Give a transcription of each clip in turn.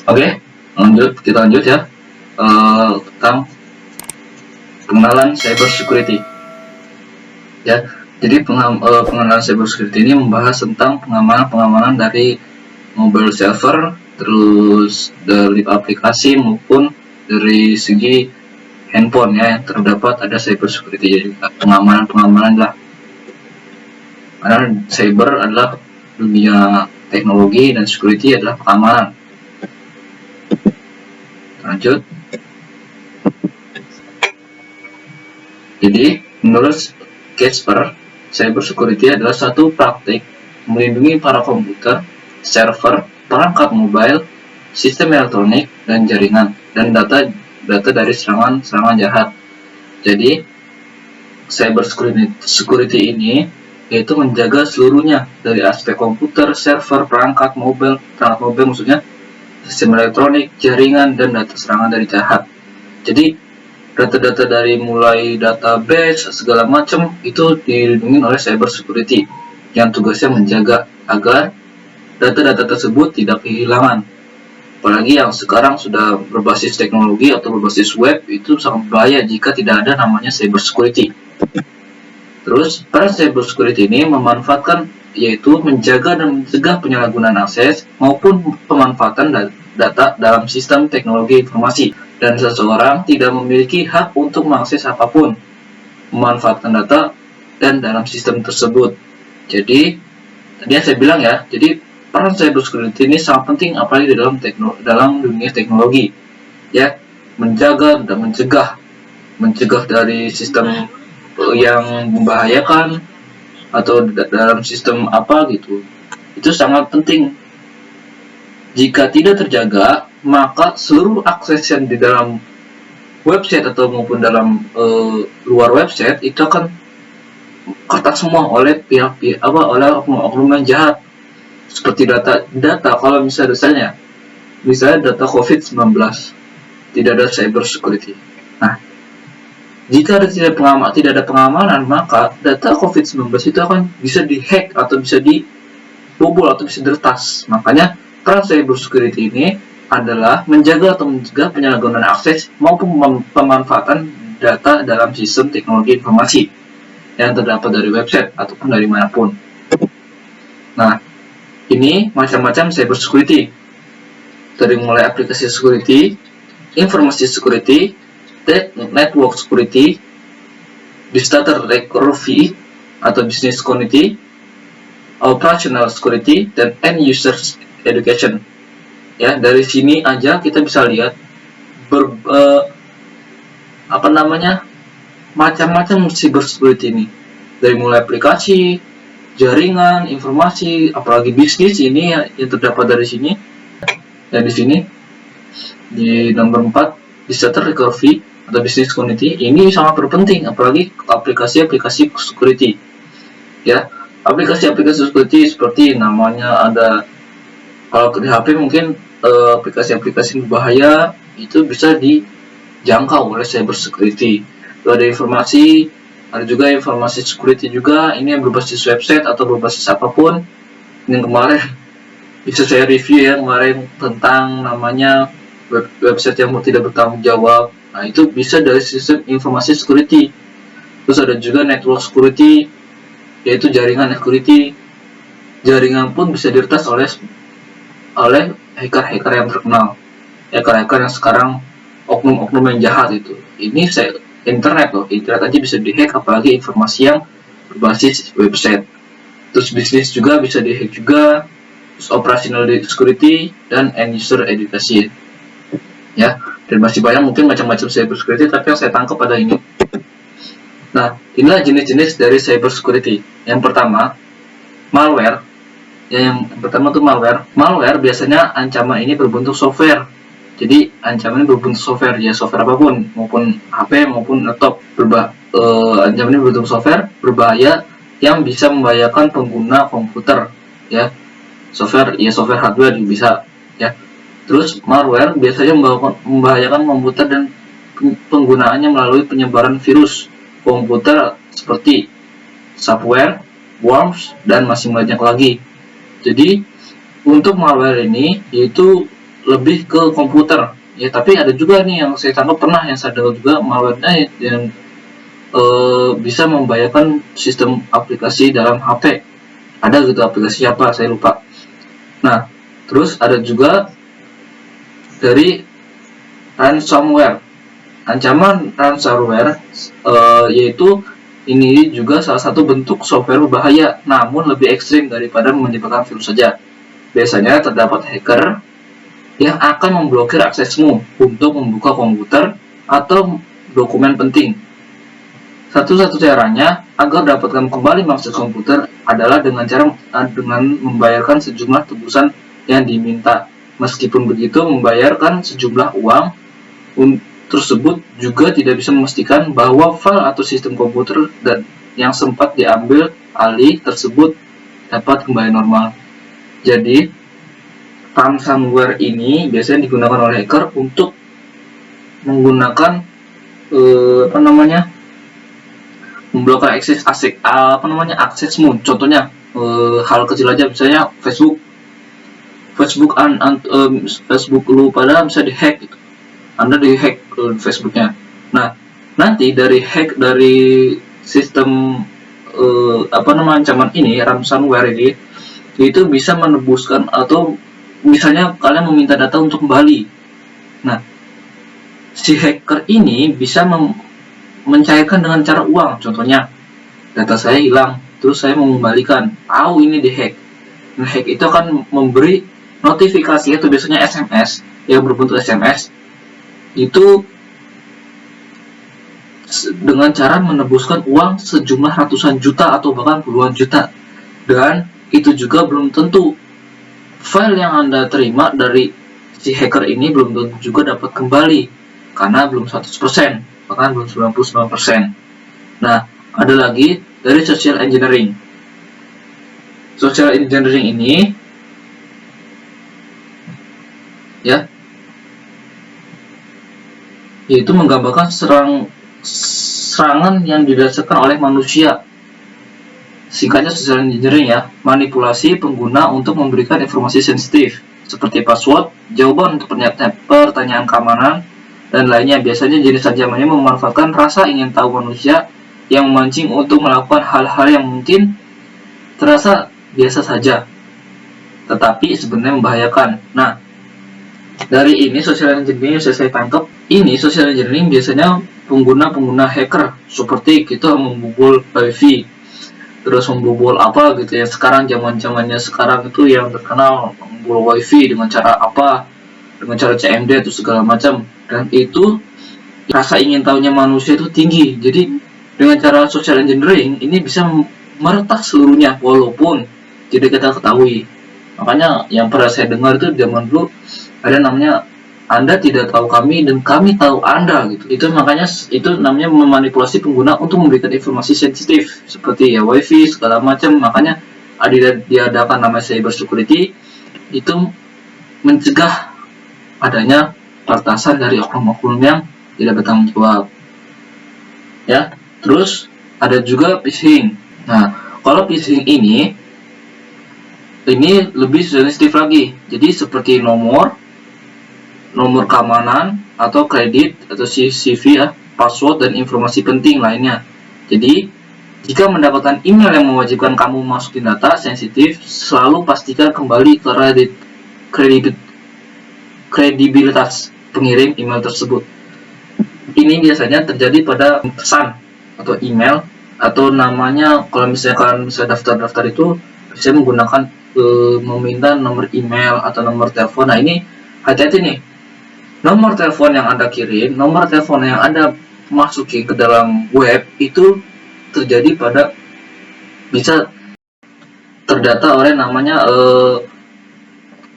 Oke, kita lanjut ya, tentang pengenalan cyber security. Ya, jadi pengenalan cyber security ini membahas tentang pengamanan dari mobile server, terus dari aplikasi maupun dari segi handphone ya, yang terdapat ada cyber security. Jadi pengamanan lah. Karena cyber adalah dunia teknologi dan security adalah keamanan. Lanjut. Jadi, menurut Casper, cyber security adalah satu praktik melindungi para komputer, server, perangkat mobile, sistem elektronik, dan jaringan, dan data dari serangan jahat. Jadi, cyber security ini yaitu menjaga seluruhnya dari aspek komputer, server, perangkat mobile maksudnya, sistem elektronik, jaringan, dan data serangan dari jahat. Jadi data-data dari mulai database segala macam itu dilindungi oleh cyber security yang tugasnya menjaga agar data-data tersebut tidak kehilangan. Apalagi yang sekarang sudah berbasis teknologi atau berbasis web, itu sangat bahaya jika tidak ada namanya cyber security. Terus peran cyber security ini memanfaatkan yaitu menjaga dan mencegah penyalahgunaan akses maupun pemanfaatan data dalam sistem teknologi informasi, dan seseorang tidak memiliki hak untuk mengakses apapun, memanfaatkan data dan dalam sistem tersebut. Jadi tadi yang saya bilang ya, jadi peran cyber security ini sangat penting apalagi dalam dunia teknologi ya, menjaga dan mencegah dari sistem yang membahayakan atau dalam sistem apa gitu. Itu sangat penting. Jika tidak terjaga, maka seluruh akses yang di dalam website atau maupun dalam luar website itu akan kertas semua oleh oleh oknum yang jahat. Seperti data kalau misalnya data COVID-19, tidak ada cyber security. Nah, jika tidak ada pengamanan, maka data COVID-19 itu akan bisa dihack atau bisa dibobol atau bisa diretas. Makanya peran cyber security ini adalah menjaga atau mencegah penyalahgunaan akses maupun pemanfaatan data dalam sistem teknologi informasi yang terdapat dari website ataupun dari manapun. Nah, ini macam-macam cyber security, dari mulai aplikasi security, informasi security, network security, disaster recovery atau business continuity, operational security, dan end user education. Ya, dari sini aja kita bisa lihat macam-macam cyber security ini, dari mulai aplikasi, jaringan, informasi, apalagi bisnis ini yang terdapat dari sini. Dan di sini di nomor 4, disaster recovery atau business continuity, ini sangat berpenting apalagi aplikasi-aplikasi security. Ya, aplikasi-aplikasi security seperti namanya ada, kalau di HP mungkin aplikasi-aplikasi berbahaya itu bisa dijangkau oleh cyber security. Lalu ada informasi, ada juga informasi security juga, ini yang berbasis website atau berbasis apapun. Yang kemarin bisa saya review ya kemarin tentang namanya website yang tidak bertanggung jawab. Nah, itu bisa dari sistem informasi security. Terus ada juga network security, yaitu jaringan security. Jaringan pun bisa diretas oleh oleh hacker-hacker yang terkenal, hacker-hacker yang sekarang oknum-oknum yang jahat itu. Ini internet loh, internet aja bisa dihack, apalagi informasi yang berbasis website. Terus bisnis juga bisa dihack juga, terus operational security dan end user education. Ya, dan masih banyak mungkin macam-macam cyber security, tapi yang saya tangkap pada ini. Nah, inilah jenis-jenis dari cyber security. Yang pertama, malware. Yang pertama tuh malware. Malware biasanya ancaman ini berbentuk software. Jadi ancaman ini berbentuk software, ya software apapun, maupun HP maupun laptop. Ancaman ini berbentuk software berbahaya yang bisa membahayakan pengguna komputer, ya. Software, ya software hardware juga bisa, ya. Terus malware biasanya membahayakan komputer dan penggunaannya melalui penyebaran virus komputer seperti subware, worms, dan masih banyak lagi. Jadi untuk malware ini itu lebih ke komputer, ya. Tapi ada juga nih yang saya tangkap pernah, yang saya dengar juga malware-nya yang bisa membahayakan sistem aplikasi dalam HP. Ada gitu aplikasi apa, saya lupa. Nah, terus ada juga dari ransomware. Ancaman ransomware yaitu ini juga salah satu bentuk software berbahaya, namun lebih ekstrim daripada menyebabkan virus saja. Biasanya terdapat hacker yang akan memblokir aksesmu untuk membuka komputer atau dokumen penting. Satu-satu caranya agar dapatkan kembali akses komputer adalah dengan membayarkan sejumlah tebusan yang diminta. Meskipun begitu, membayarkan sejumlah uang tersebut juga tidak bisa memastikan bahwa file atau sistem komputer dan yang sempat diambil alih tersebut dapat kembali normal. Jadi, ransomware ini biasanya digunakan oleh hacker untuk menggunakan memblokir aksesmu. Contohnya hal kecil aja, misalnya Facebook lu pada bisa dihack gitu. Anda dihack Facebooknya. Nah, nanti dari sistem ancaman ini, ransomware ini, itu bisa menebuskan, atau misalnya kalian meminta data untuk kembali. Nah, si hacker ini bisa mencairkan dengan cara uang. Contohnya, data saya hilang, terus saya mau mengembalikan. Tahu ini dihack. Nah, hack itu akan memberi notifikasi, itu biasanya SMS yang berbentuk SMS. Itu dengan cara menebuskan uang sejumlah ratusan juta atau bahkan puluhan juta. Dan itu juga belum tentu file yang Anda terima dari si hacker ini belum tentu juga dapat kembali, karena belum 100%, bahkan belum 99%. Nah, ada lagi dari social engineering. Social engineering ini, ya, yaitu menggambarkan serangan yang didasarkan oleh manusia. Singkatnya social engineering, ya, manipulasi pengguna untuk memberikan informasi sensitif seperti password, jawaban untuk pertanyaan keamanan, dan lainnya. Biasanya jenis ancaman ini memanfaatkan rasa ingin tahu manusia yang memancing untuk melakukan hal-hal yang mungkin terasa biasa saja, tetapi sebenarnya membahayakan. Nah, dari ini social engineering yang saya tangkap, ini social engineering biasanya pengguna hacker, seperti kita membobol wifi, terus membobol apa gitu ya. Sekarang zamannya sekarang itu yang terkenal membobol wifi dengan cara apa, dengan cara CMD atau segala macam. Dan itu rasa ingin tahunya manusia itu tinggi. Jadi dengan cara social engineering ini bisa meretas seluruhnya walaupun tidak kita ketahui. Makanya yang pernah saya dengar itu zaman dulu ada namanya Anda tidak tahu kami dan kami tahu Anda gitu. Itu makanya itu namanya memanipulasi pengguna untuk memberikan informasi sensitif seperti ya wifi segala macam. Makanya diadakan namanya cyber security, itu mencegah adanya peretasan dari oknum-oknum yang tidak bertanggung jawab. Ya, terus ada juga phishing. Nah, kalau phishing ini lebih sensitif lagi. Jadi seperti nomor keamanan atau kredit atau CV, ya, password dan informasi penting lainnya. Jadi jika mendapatkan email yang mewajibkan kamu masukin data sensitif, selalu pastikan kembali ke kredibilitas pengirim email tersebut. Ini biasanya terjadi pada pesan atau email, atau namanya kalau misalkan saya daftar itu bisa menggunakan meminta nomor email atau nomor telepon. Nah ini hati-hati nih, nomor telepon yang Anda kirim, nomor telepon yang Anda masuki ke dalam web itu terjadi pada bisa terdata oleh namanya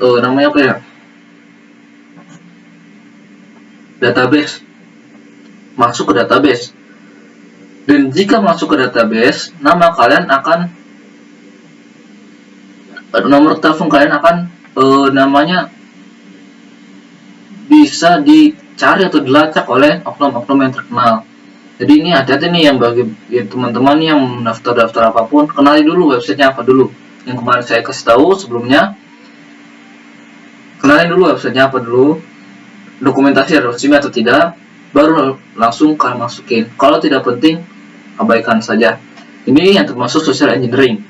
apa ya, database, masuk ke database. Dan jika masuk ke database, nomor telepon kalian akan namanya bisa dicari atau dilacak oleh oknum-oknum yang terkenal. Jadi ini hati-hati nih yang bagi teman-teman yang daftar apapun, kenali dulu websitenya apa dulu. Yang kemarin saya kasih tahu sebelumnya, kenalin dulu websitenya apa dulu, dokumentasi ada resmi atau tidak, baru langsung kalian masukin. Kalau tidak penting, abaikan saja. Ini yang termasuk social engineering.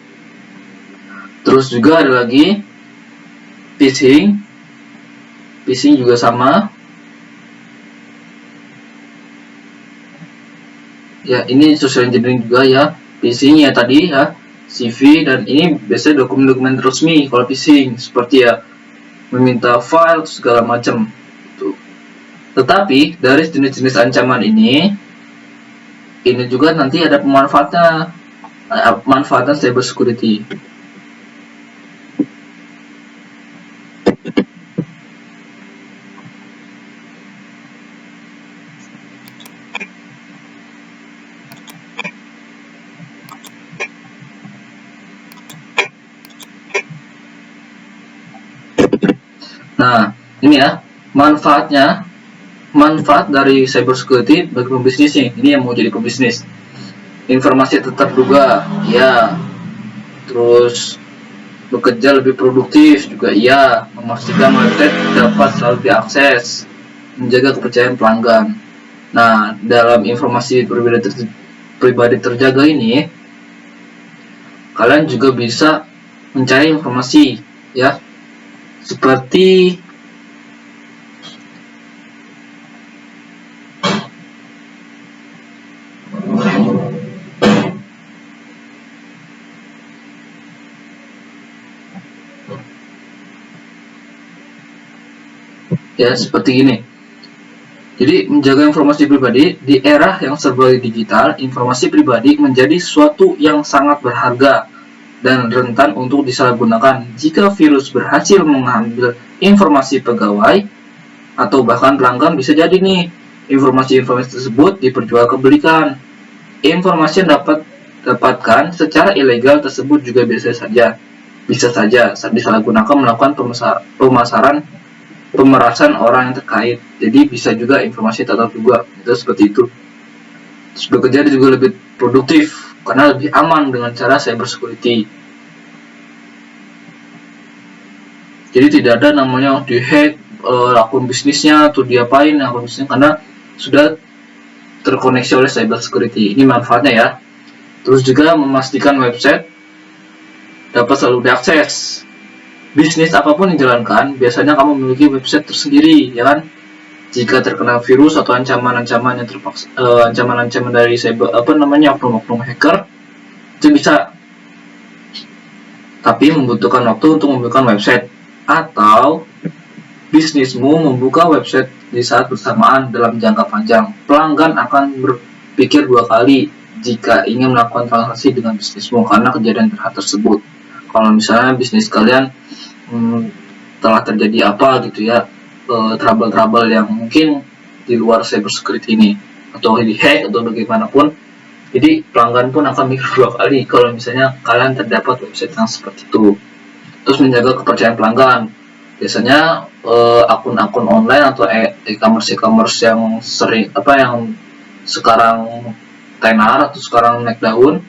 Terus juga ada lagi phishing. Phishing juga sama. Ya, ini social engineering juga ya. Phishing ya tadi ya, CV, dan ini biasanya dokumen-dokumen resmi kalau phishing, seperti ya meminta file segala macam. Tetapi dari jenis-jenis ancaman ini juga nanti ada pemanfaatan cyber security. Nah, ini ya manfaat dari cyber security bagi pembisnis ini yang mau jadi pembisnis. Informasi terduga, ya. Terus bekerja lebih produktif juga, ya. Memastikan website dapat selalu diakses, menjaga kepercayaan pelanggan. Nah, dalam informasi pribadi terjaga ini, kalian juga bisa mencari informasi, ya, seperti seperti ini. Jadi menjaga informasi pribadi di era yang serba digital, informasi pribadi menjadi sesuatu yang sangat berharga dan rentan untuk disalahgunakan. Jika virus berhasil mengambil informasi pegawai atau bahkan pelanggan, bisa jadi nih informasi tersebut diperjualbelikan. Informasi yang dapatkan secara ilegal tersebut juga bisa saja disalahgunakan melakukan pemerasan orang yang terkait. Jadi bisa juga informasi tak terduga, itu seperti itu. Terus bekerja juga lebih produktif karena lebih aman dengan cara cyber security. Jadi tidak ada namanya dihack akun bisnisnya atau diapain akun bisnisnya, karena sudah terkoneksi oleh cyber security. Ini manfaatnya ya. Terus juga memastikan website dapat selalu diakses. Bisnis apapun yang dijalankan, biasanya kamu memiliki website tersendiri, ya kan? Jika terkena virus atau ancaman-ancaman yang ancaman-ancaman dari cyber oknum-oknum hacker, itu bisa. Tapi membutuhkan waktu untuk membuka website, atau bisnismu membuka website di saat bersamaan dalam jangka panjang. Pelanggan akan berpikir 2 kali jika ingin melakukan transaksi dengan bisnismu karena kejadian tersebut. Kalau misalnya bisnis kalian telah terjadi apa gitu ya, trouble yang mungkin di luar cyber security ini, atau dihack atau bagaimanapun, jadi pelanggan pun akan mikir 2 kali kalau misalnya kalian terdapat website yang seperti itu. Terus menjaga kepercayaan pelanggan, biasanya akun-akun online atau e-commerce yang sering yang sekarang tenar atau sekarang naik daun,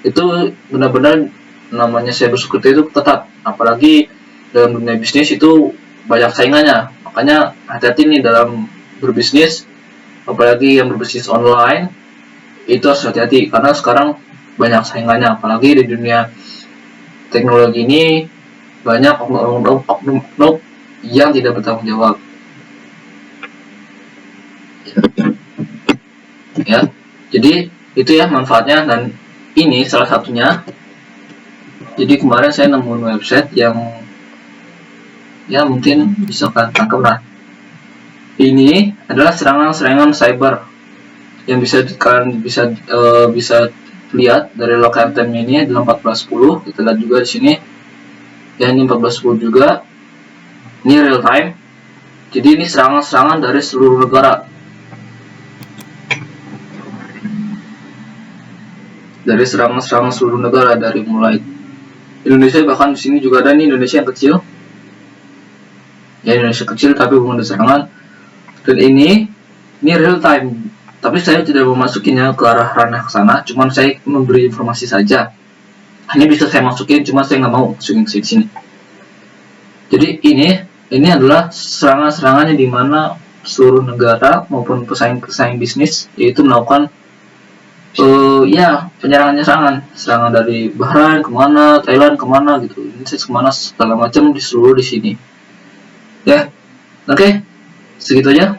itu benar-benar namanya cyber security itu ketat. Apalagi dalam dunia bisnis itu banyak saingannya, makanya hati-hati nih dalam berbisnis, apalagi yang berbisnis online itu harus hati-hati karena sekarang banyak saingannya. Apalagi di dunia teknologi ini banyak oknum yang tidak bertanggung jawab. Ya, jadi itu ya manfaatnya, dan ini salah satunya. Jadi kemarin saya nemuin website yang ya mungkin bisa kalian tangkap. Nah, ini adalah serangan-serangan cyber yang kalian bisa lihat dari local time ini adalah 14.10. Kita lihat juga di sini ya, ini 14.10 juga. Ini real time. Jadi ini serangan-serangan dari seluruh negara. Dari serangan-serangan seluruh negara, dari mulai Indonesia, bahkan di sini juga ada nih Indonesia yang kecil. Ya, Indonesia kecil tapi belum ada serangan. Dan ini real time. Tapi saya tidak memasukinya ke arah ranah ke sana, cuman saya memberi informasi saja. Ini bisa saya masukin, cuma saya nggak mau masukin ke sini. Jadi ini adalah serangan-serangannya di mana seluruh negara maupun pesaing-pesaing bisnis yaitu melakukan ya serangan dari Bahrain kemana, Thailand kemana gitu, Indonesia kemana, segala macam di seluruh di sini. Ya, oke, segitu aja.